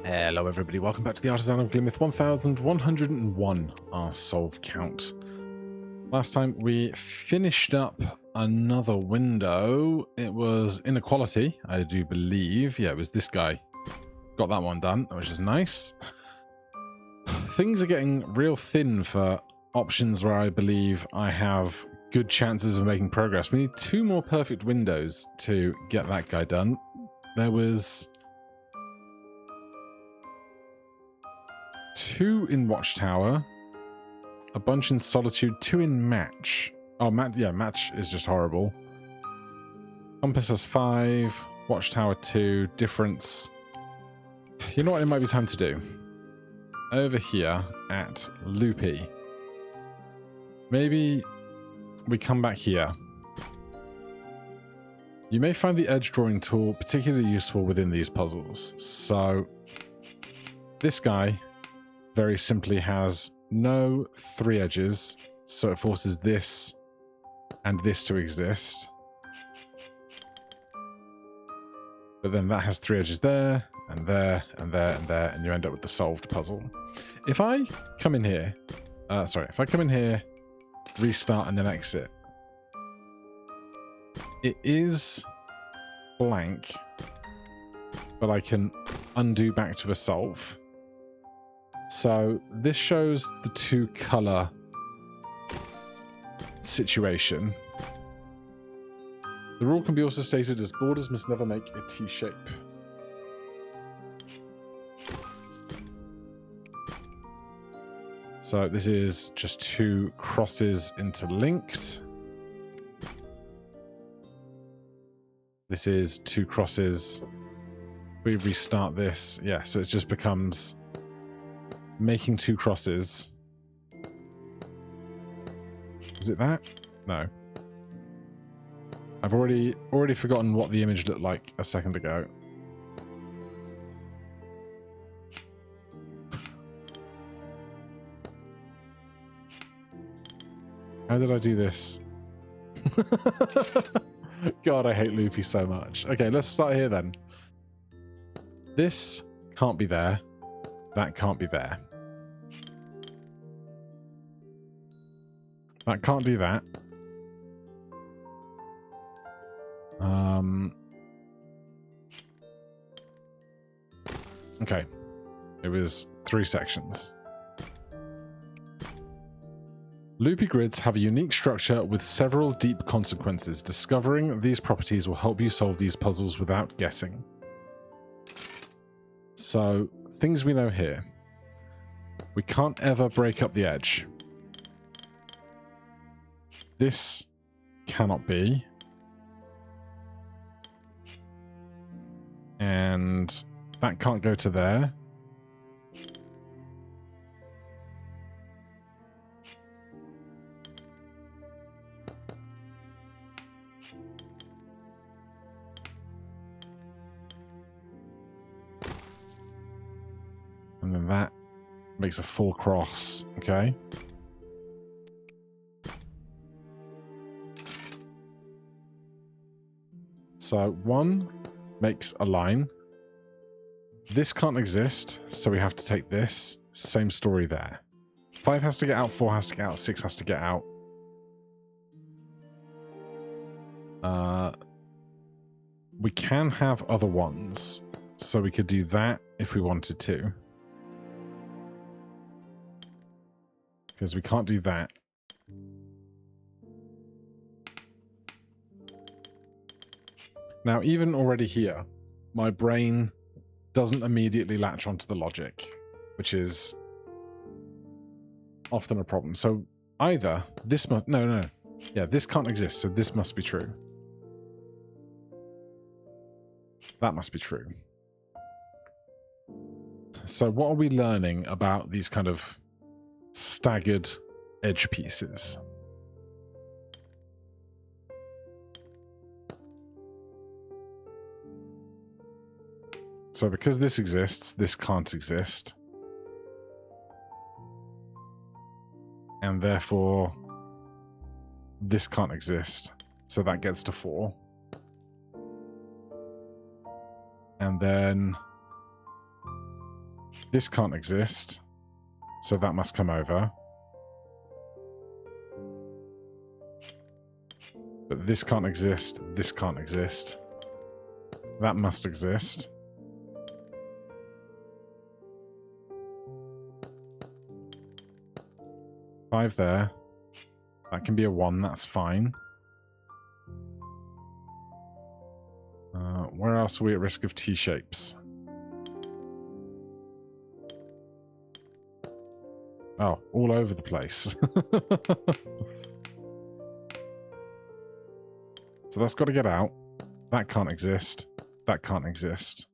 Hello everybody, welcome back to the Artisan of Glimmith. 1101 our solve count. Last time we finished up another window. It was inequality, I do believe. Yeah, it was this guy. Got that one done, which is nice. Things are getting real thin for options where I believe I have good chances of making progress. We need 2 more perfect windows to get that guy done. There was 2 in Watchtower, a bunch in Solitude, 2 in Match. Oh, Match is just horrible. Compass has 5, Watchtower 2, difference. You know what it might be time to do? Over here at Loopy. Maybe we come back here. You may find the edge drawing tool particularly useful within these puzzles. So this guy very simply has no 3 edges, so it forces this and this to exist. But then that has 3 edges there, and there, and there, and there, and you end up with the solved puzzle. If I come in here, if I come in here, restart, and then exit, it is blank, but I can undo back to a solve. So this shows the 2 color situation. The rule can be also stated as borders must never make a T shape. So this is just 2 crosses interlinked. This is 2 crosses. We restart this. Yeah, so it just becomes making 2 crosses. Is it that? No. I've already forgotten what the image looked like a second ago. How did I do this? God, I hate Loopy so much. Okay, let's start here then. This can't be there. That can't be there. That can't do that. Okay. It was 3 sections. Loopy grids have a unique structure with several deep consequences. Discovering these properties will help you solve these puzzles without guessing. So, things we know here. We can't ever break up the edge. This cannot be. And that can't go to there. And then that makes a full cross, okay? So 1 makes a line. This can't exist, so we have to take this. Same story there. 5 has to get out, 4 has to get out, 6 has to get out. We can have other ones, so we could do that if we wanted to. Because we can't do that. Now, even already here, my brain doesn't immediately latch onto the logic, which is often a problem. So either this must... No. Yeah, this can't exist, so this must be true. That must be true. So what are we learning about these kind of staggered edge pieces? So because this exists, this can't exist. And therefore, this can't exist. So that gets to 4. And then This can't exist. So that must come over. But this can't exist. This can't exist. That must exist. Five there. That can be a 1, that's fine. Where else are we at risk of T-shapes? Oh, all over the place. So that's got to get out. That can't exist. That can't exist.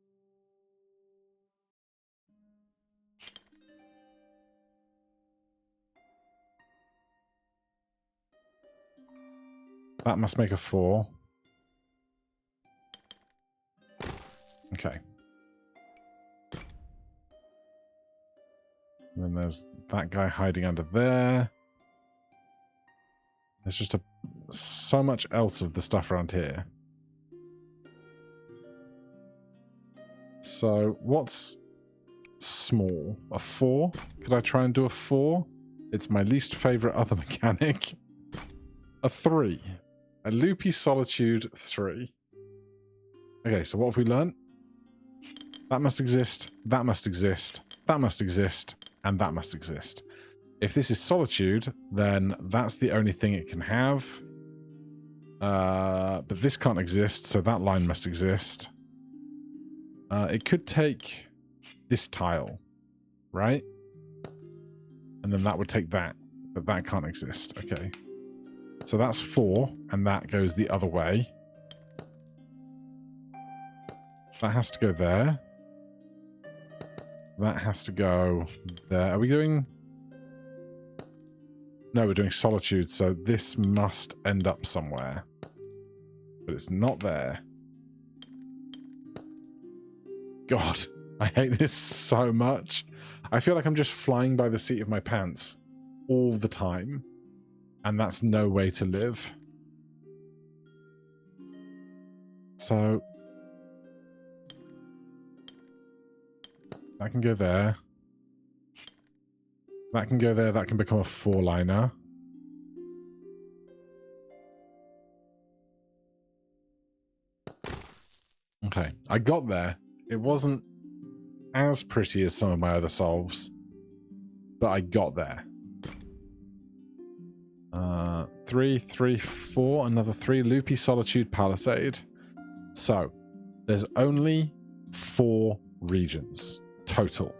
That must make a 4. Okay. And then there's that guy hiding under there. There's just so much else of the stuff around here. So, what's small? A 4? Could I try and do a 4? It's my least favorite other mechanic. A 3. A Loopy Solitude 3. Okay, so what have we learnt? That must exist, that must exist, that must exist, and that must exist. If this is Solitude, then that's the only thing it can have. But this can't exist, so that line must exist. It could take this tile, right? And then that would take that, but that can't exist. Okay. So that's 4, and that goes the other way. That has to go there. That has to go there. Are we doing... No, we're doing Solitude, so this must end up somewhere. But it's not there. God, I hate this so much. I feel like I'm just flying by the seat of my pants all the time. And that's no way to live. So... that can go there. That can go there. That can become a 4-liner. Okay, I got there. It wasn't as pretty as some of my other solves, but I got there. 3, 3, 4, another 3. Loopy Solitude Palisade. So, there's only 4 regions total,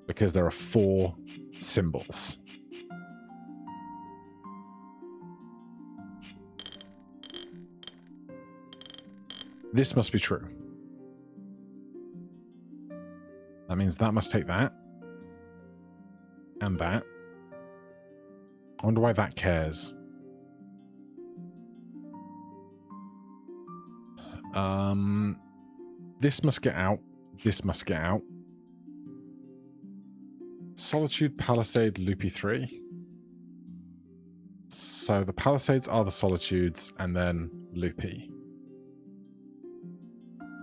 because there are 4 symbols. This must be true. That means that must take that. And that. I wonder why that cares. This must get out. This must get out. Solitude, Palisade, Loopy 3. So the Palisades are the Solitudes, and then Loopy.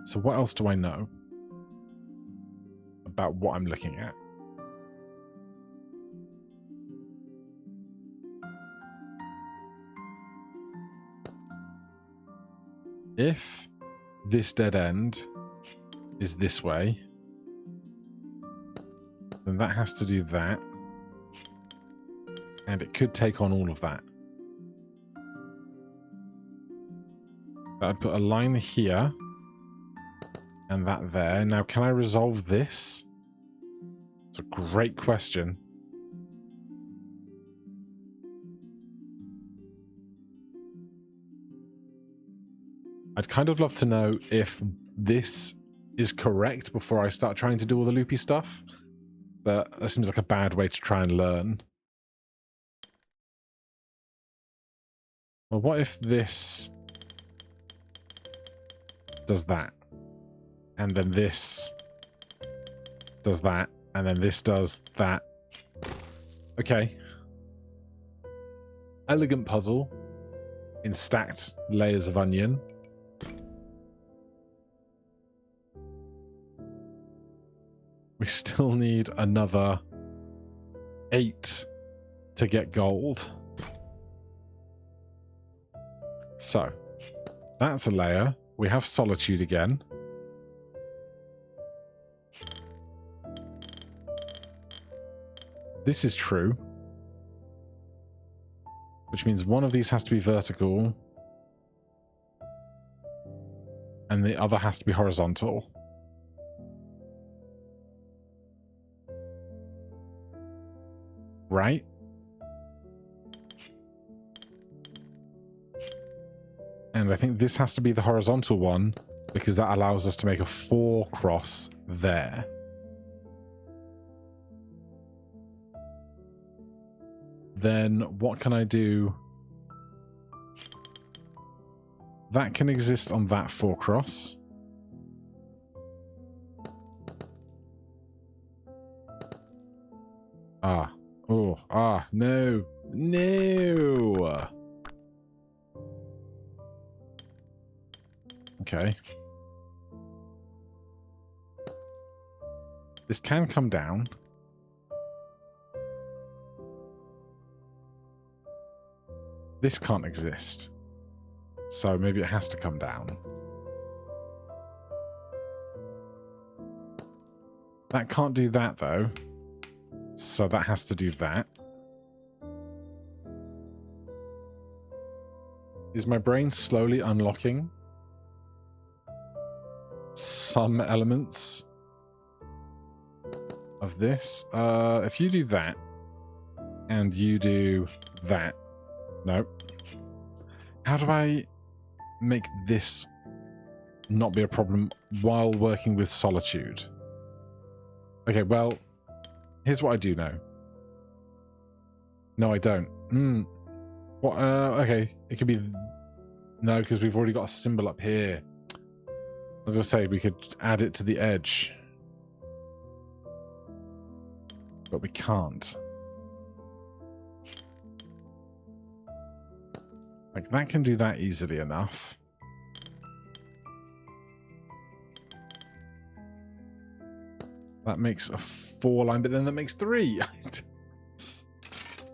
So what else do I know about what I'm looking at? If this dead end is this way, then that has to do that. And it could take on all of that. But I'd put a line here. And that there. Now, can I resolve this? It's a great question. I'd kind of love to know if this is correct before I start trying to do all the loopy stuff. But that seems like a bad way to try and learn. Well, what if this does that? And then this does that. And then this does that. Okay. Elegant puzzle in stacked layers of onion. we still need another 8 to get gold. So, that's a layer. We have solitude again. This is true. Which means one of these has to be vertical. And the other has to be horizontal. Right? And I think this has to be the horizontal one because that allows us to make a 4 cross there. Then what can I do? That can exist on that 4 cross. Ah. Oh. Ah. No. No. Okay. This can come down. This can't exist. So maybe it has to come down. That can't do that, though. So that has to do that. Is my brain slowly unlocking some elements of this? If you do that, and you do that. No. How do I make this not be a problem while working with solitude? Okay, well, here's what I do know. No, I don't. What? Okay, it could be... No, because we've already got a symbol up here. As I say, we could add it to the edge. But we can't. Like, that can do that easily enough. That makes a 4 line, but then that makes 3.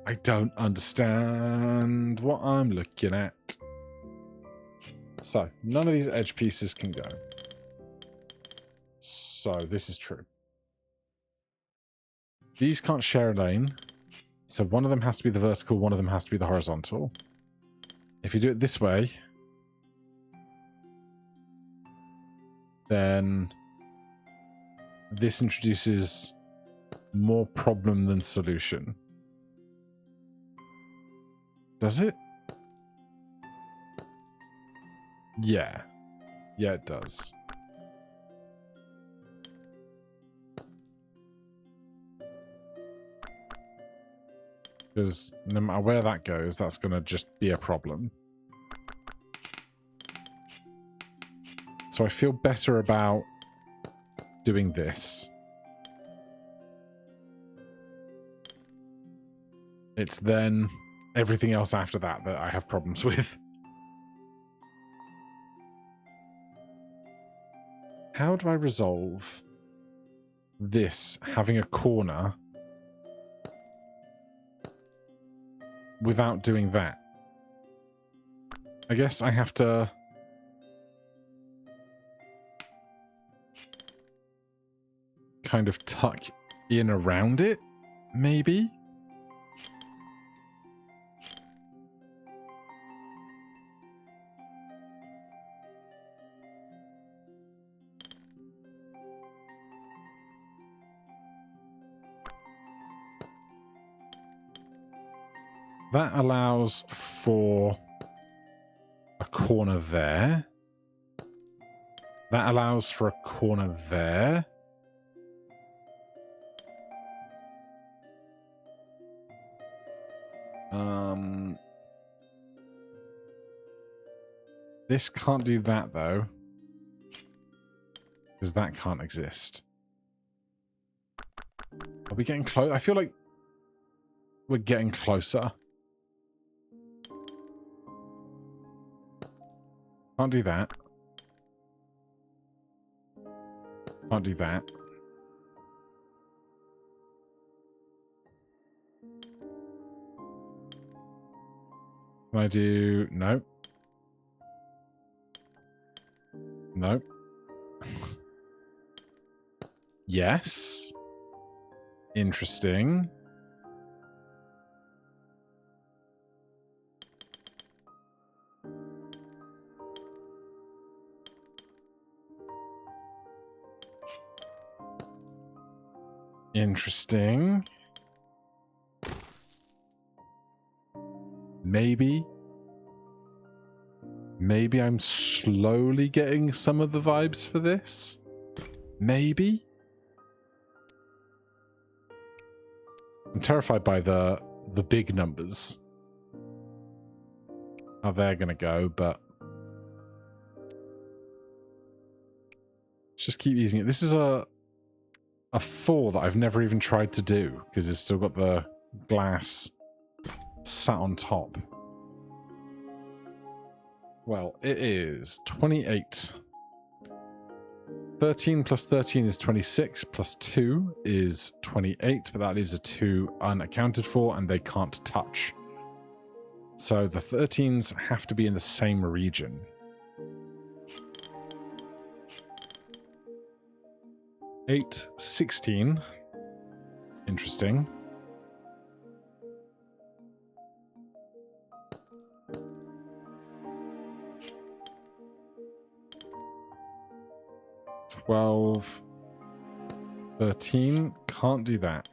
I don't understand what I'm looking at. So, none of these edge pieces can go. So, this is true. These can't share a lane. So, one of them has to be the vertical, one of them has to be the horizontal. If you do it this way, then this introduces more problem than solution. Does it? Yeah. Yeah, it does. Because no matter where that goes, that's going to just be a problem. So I feel better about doing this. It's then everything else after that that I have problems with. How do I resolve this having a corner without doing that? I guess I have to kind of tuck in around it, maybe? That allows for a corner there. That allows for a corner there. This can't do that, though. Because that can't exist. Are we getting close? I feel like we're getting closer. Can't do that. Can't do that. Can I do... No. No. Yes. Interesting. Interesting. Maybe. Maybe I'm slowly getting some of the vibes for this. Maybe. I'm terrified by the big numbers. How they're gonna go, but let's just keep using it. This is a 4 that I've never even tried to do because it's still got the glass sat on top. Well, it is 28. 13 plus 13 is 26, plus 2 is 28, but that leaves a 2 unaccounted for, and they can't touch. So the 13s have to be in the same region. Eight, 16. Interesting. Twelve, 13. Can't do that.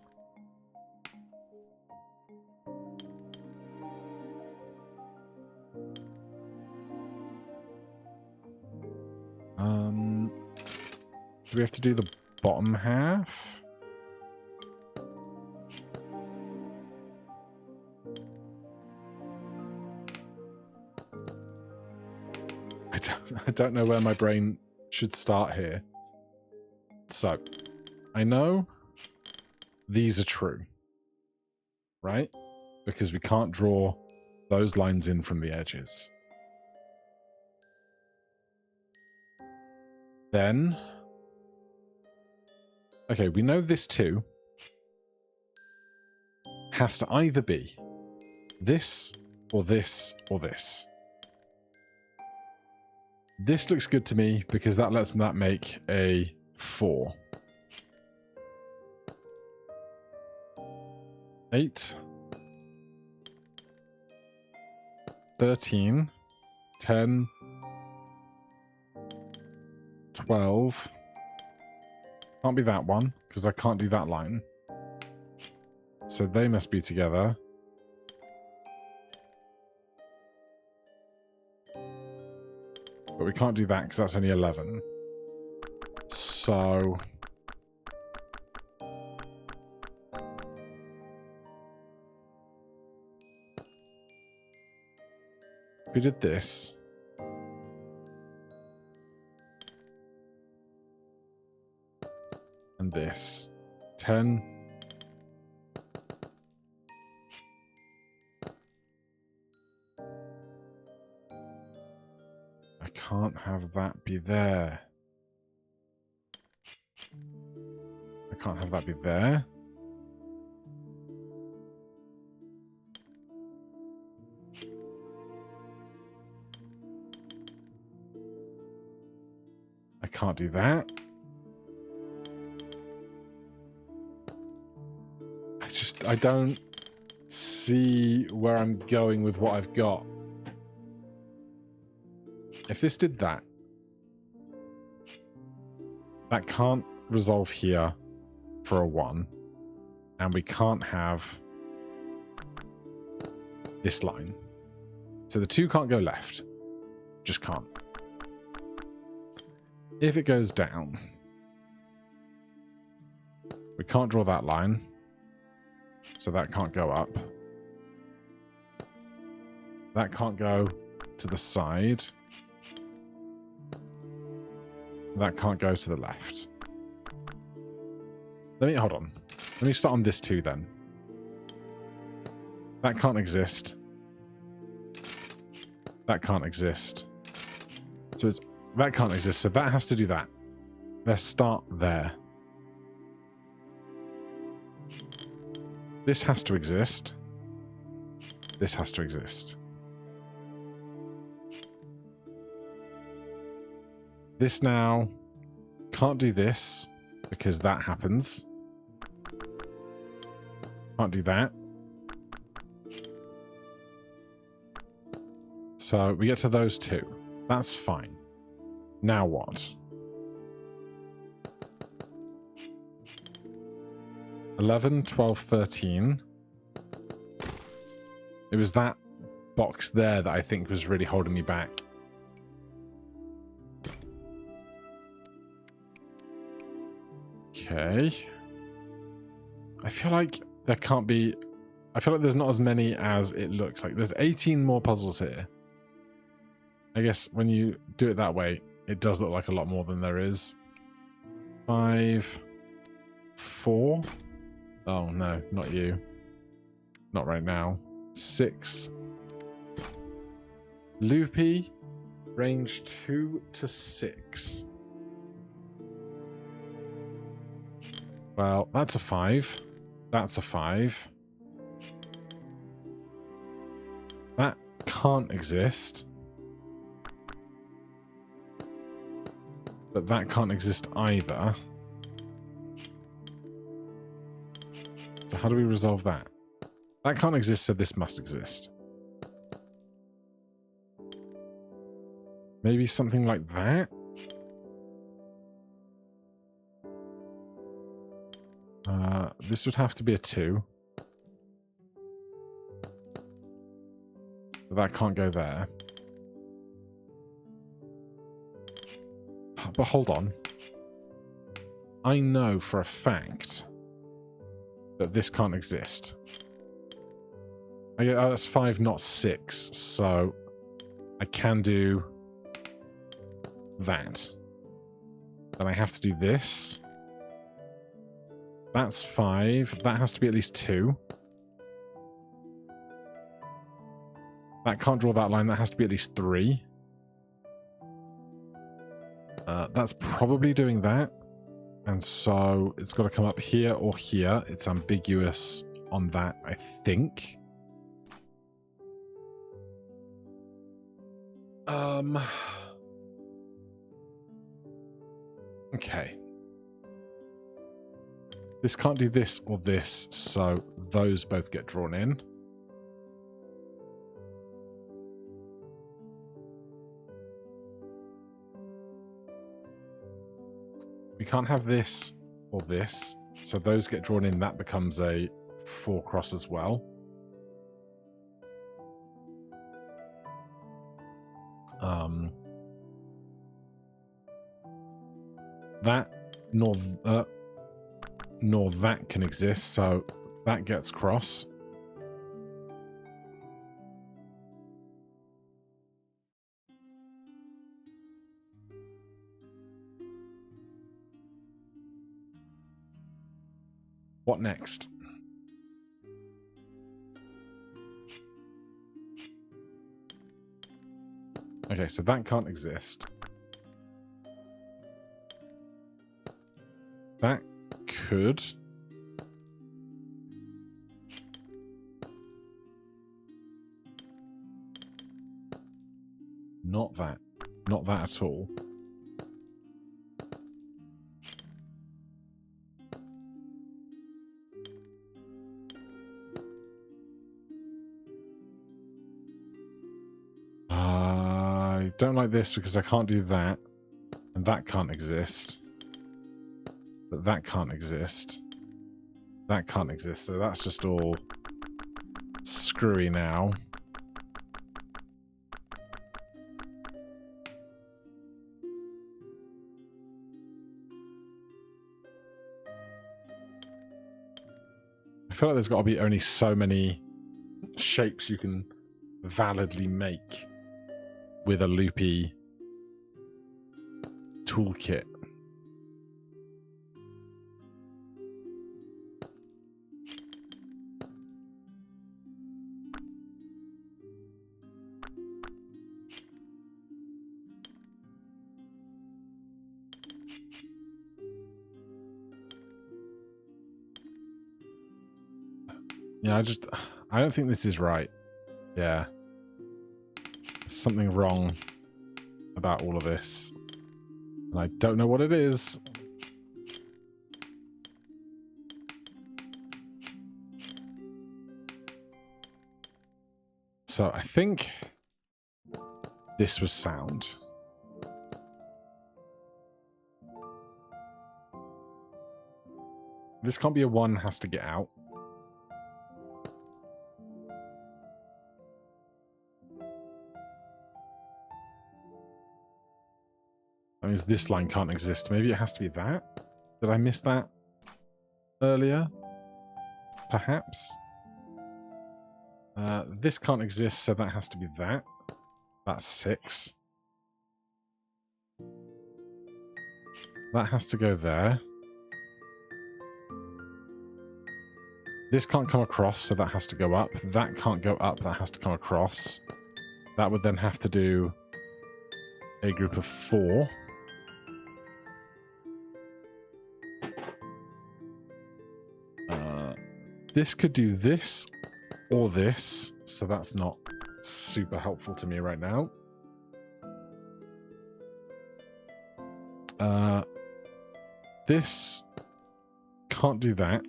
Do we have to do the bottom half? I don't know where my brain should start here. So, I know these are true, right? Because we can't draw those lines in from the edges. Then, okay, we know this too has to either be this or this or this. This looks good to me because that lets that make a 4. 8. 13. 10. 12. Can't be that one, because I can't do that line. So they must be together. But we can't do that, because that's only 11. So... if we did this... and this. 10. I can't have that be there. I can't have that be there. I can't do that. I don't see where I'm going with what I've got. If this did that, that can't resolve here for a 1, and we can't have this line. So the 2 can't go left. Just can't. If it goes down, we can't draw that line. So that can't go up. That can't go to the side. That can't go to the left. Hold on. Let me start on this 2 then. That can't exist. That can't exist. So that can't exist, so that has to do that. Let's start there. This has to exist. This has to exist. This now can't do this because that happens. Can't do that. So we get to those two. That's fine. Now what? 11, 12, 13. It was that box there that I think was really holding me back. Okay. I feel like there can't be... I feel like there's not as many as it looks like. There's 18 more puzzles here. I guess when you do it that way, it does look like a lot more than there is. 5, 4. Oh, no, not you. Not right now. 6. Loopy, range 2 to 6. Well, that's a 5. That's a 5. That can't exist. But that can't exist either. So how do we resolve that? That can't exist, so this must exist. Maybe something like that? This would have to be a 2. But that can't go there. But hold on. I know for a fact that this can't exist. That's 5, not 6. So I can do that. Then I have to do this. That's 5. That has to be at least 2. That can't draw that line. That has to be at least 3. That's probably doing that. And so it's got to come up here or here. It's ambiguous on that, I think. Okay. This can't do this or this, so those both get drawn in. We can't have this or this, so those get drawn in. That becomes a 4 cross as well. That nor that can exist, so that gets cross. What next? Okay, so that can't exist. That could. Not that. Not that at all. I don't like this because I can't do that. And that can't exist. But that can't exist. That can't exist. So that's just all screwy now. I feel like there's got to be only so many shapes you can validly make with a Loopy toolkit. Yeah, I don't think this is right. Yeah. There's something wrong about all of this. And I don't know what it is. So I think this was sound. This can't be a 1, has to get out. That means this line can't exist. Maybe it has to be that? Did I miss that earlier? Perhaps? This can't exist, so that has to be that. That's 6. That has to go there. This can't come across, so that has to go up. That can't go up, that has to come across. That would then have to do a group of 4. This could do this or this, so that's not super helpful to me right now. This can't do that.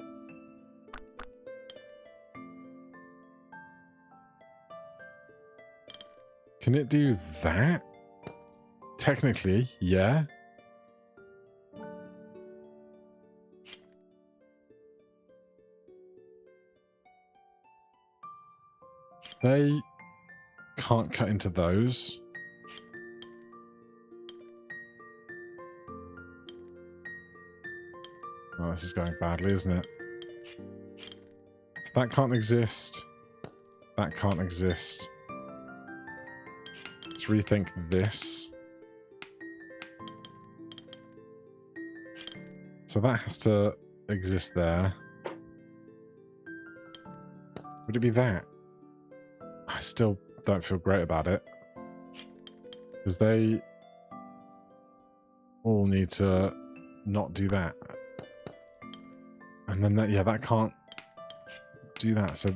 Can it do that? Technically, yeah. They can't cut into those. Oh, this is going badly, isn't it? So that can't exist. That can't exist. Let's rethink this. So that has to exist there. Would it be that? I still don't feel great about it. Because they all need to not do that. And then that, yeah, that can't do that. So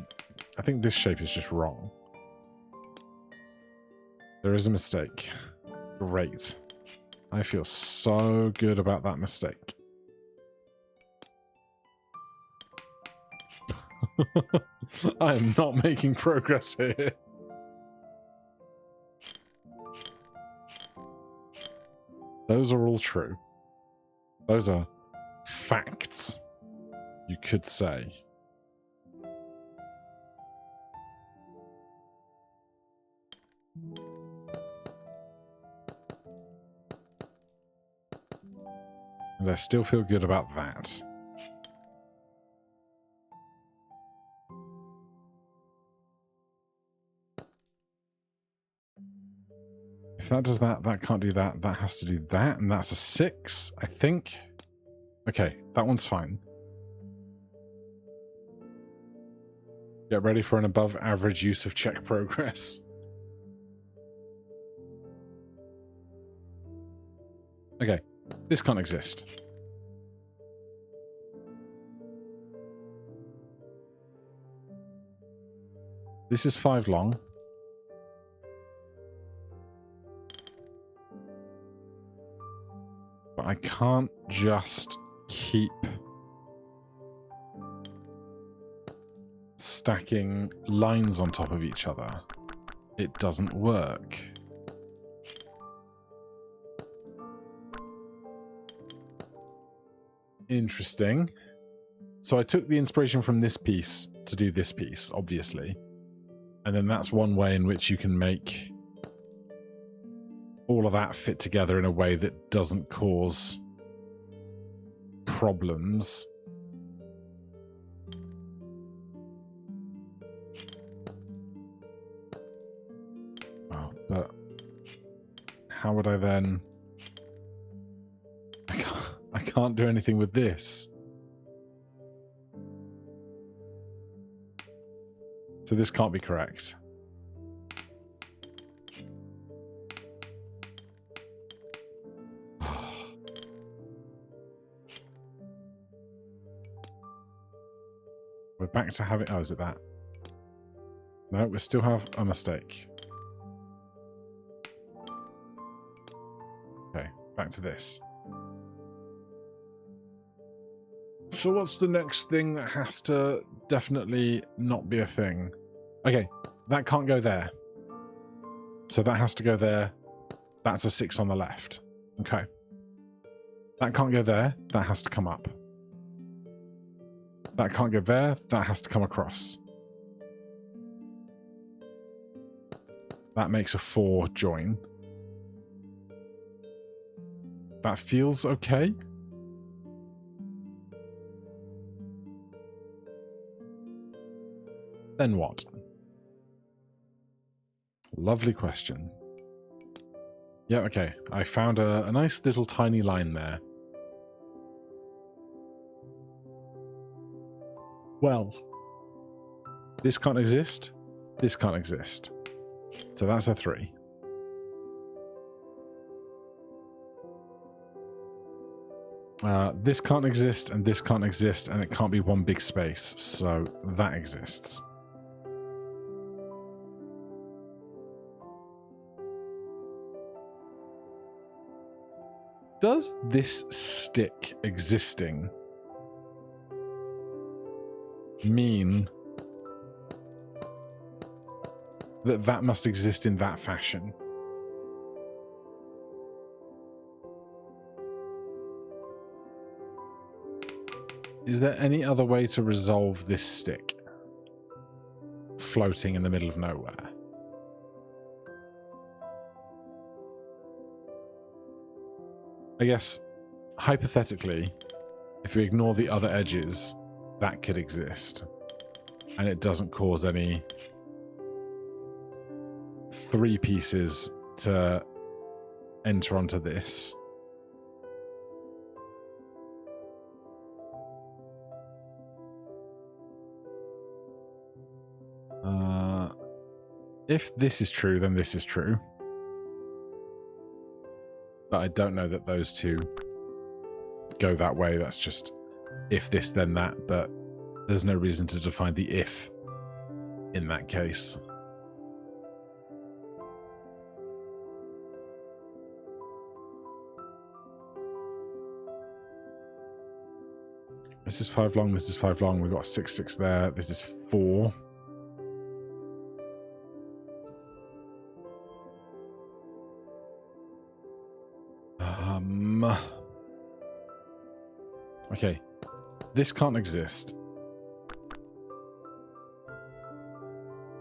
I think this shape is just wrong. There is a mistake. Great. I feel so good about that mistake. I am not making progress here. Those are all true. Those are facts, you could say. And I still feel good about that. If that does that, that can't do that. That has to do that, and that's a 6, I think. Okay, that one's fine. Get ready for an above average use of check progress. Okay, this can't exist. This is 5 long. But I can't just keep stacking lines on top of each other. It doesn't work. Interesting. So I took the inspiration from this piece to do this piece, obviously. And then that's one way in which you can make all of that fit together in a way that doesn't cause problems. Oh, but how would I then... I can't do anything with this. So this can't be correct. We're back to having... Oh, is it that? No, we still have a mistake. Okay, back to this. So what's the next thing that has to definitely not be a thing? Okay, that can't go there. So that has to go there. That's a 6 on the left. Okay. That can't go there. That has to come up. That can't go there. That has to come across. That makes a 4 join. That feels okay. Then what? Lovely question. Yeah, okay. I found a nice little tiny line there. Well, this can't exist. This can't exist. So that's a 3. This can't exist, and this can't exist, and it can't be one big space. So that exists. Does this stick existing mean that that must exist in that fashion? Is there any other way to resolve this stick floating in the middle of nowhere? I guess, hypothetically, if we ignore the other edges, that could exist. And it doesn't cause any 3 pieces to enter onto this. If this is true, then this is true. But I don't know that those two go that way. That's just if this, then that. But there's no reason to define the if in that case. This is 5 long, this is 5 long. We've got 6, 6 there. This is 4. Okay, this can't exist.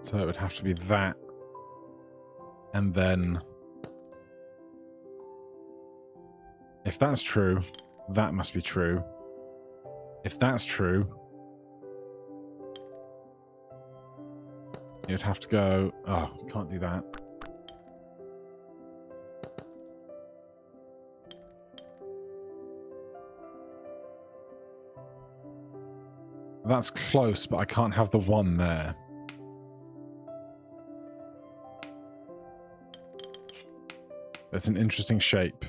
So it would have to be that. And then, if that's true, that must be true. If that's true, you'd have to go, oh, can't do that. That's close, but I can't have the 1 there. It's an interesting shape.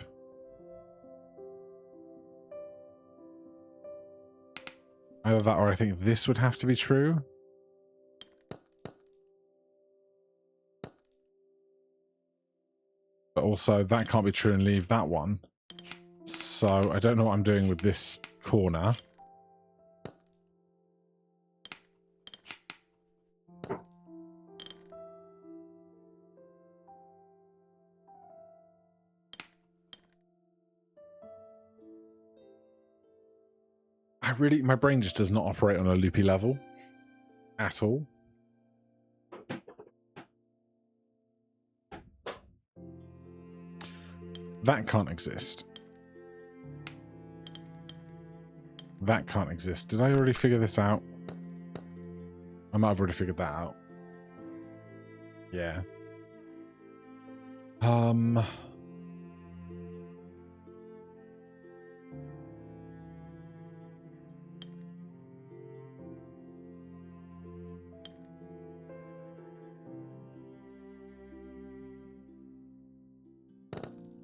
Either that or I think this would have to be true. But also that can't be true and leave that one. So I don't know what I'm doing with this corner. My brain just does not operate on a loopy level at all. That can't exist. That can't exist. Did I already figure this out? I might have already figured that out. Yeah.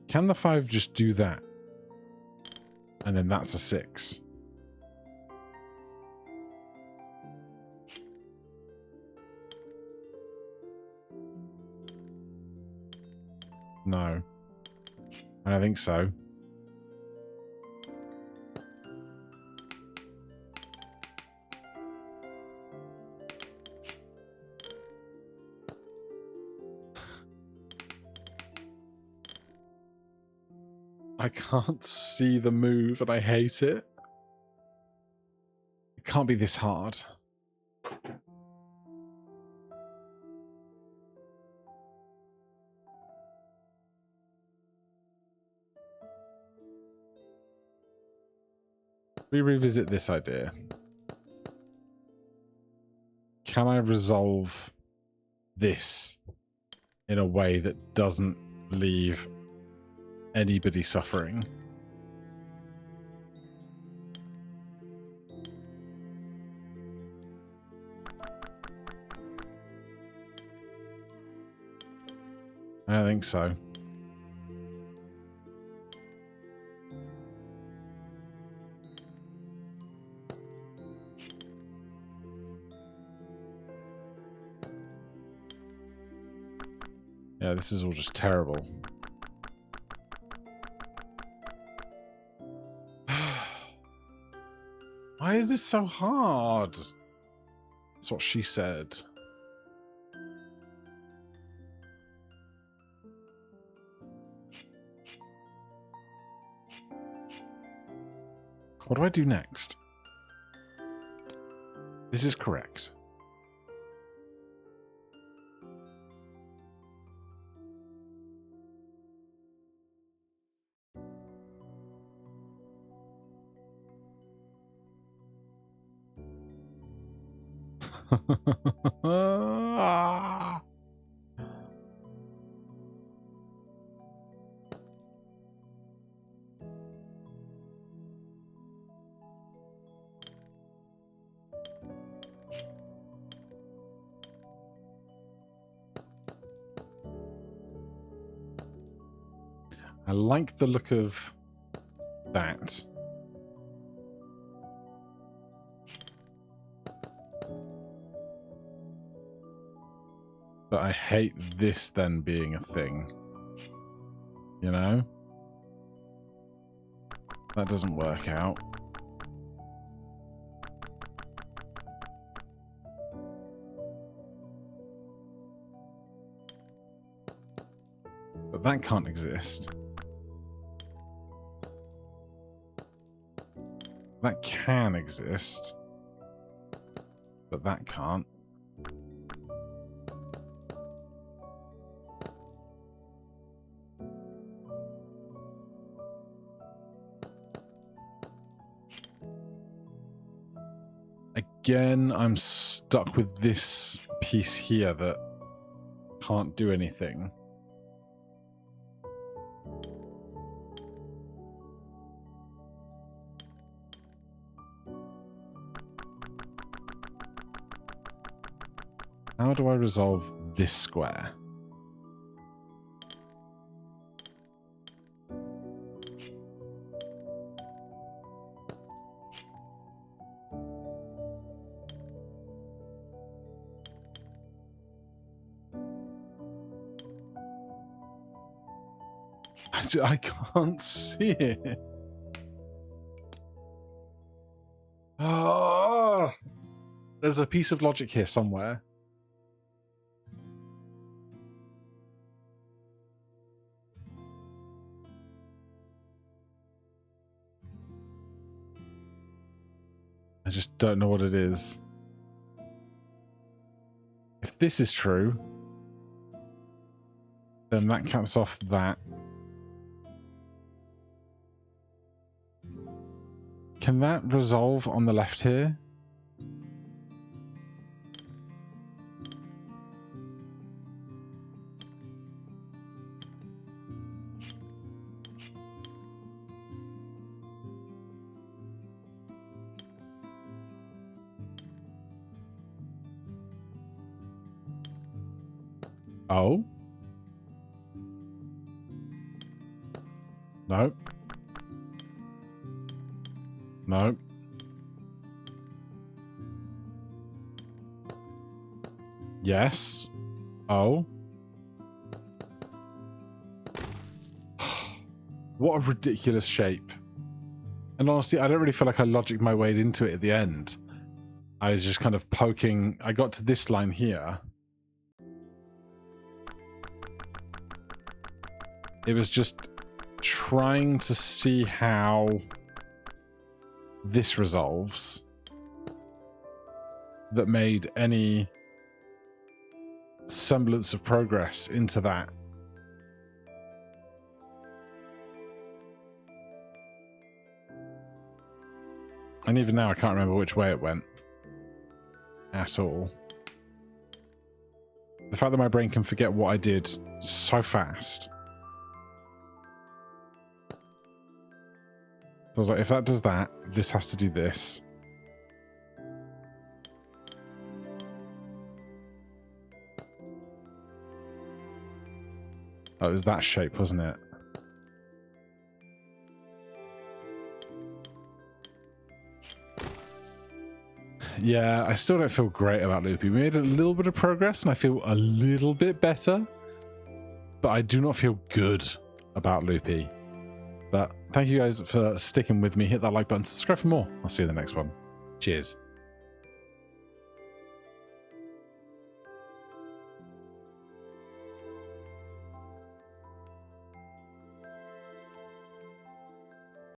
Can the 5 just do that? And then that's a 6. No. I don't think so. I can't see the move and I hate it. It can't be this hard. We revisit this idea. Can I resolve this in a way that doesn't leave anybody suffering? I don't think so. Yeah, this is all just terrible. Why is this so hard? That's what she said. What do I do next? This is correct. I like the look of that. But I hate this then being a thing. You know? That doesn't work out. But that can't exist. That can exist. But that can't. Again, I'm stuck with this piece here that can't do anything. How do I resolve this square? I can't see it. Oh, there's a piece of logic here somewhere. I just don't know what it is. If this is true, then that caps off that. Can that resolve on the left here? Oh? No. No. Yes. Oh. What a ridiculous shape. And honestly, I don't really feel like I logicked my way into it at the end. I was just kind of poking. I got to this line here. It was just trying to see how this resolves that made any semblance of progress into that. And even now I can't remember which way it went at all. The fact that my brain can forget what I did so fast. So I was like, if that does that, this has to do this. Oh, it was that shape, wasn't it? Yeah, I still don't feel great about Loopy. We made a little bit of progress and I feel a little bit better, but I do not feel good about Loopy. But thank you guys for sticking with me. Hit that like button, subscribe for more. I'll see you in the next one. Cheers.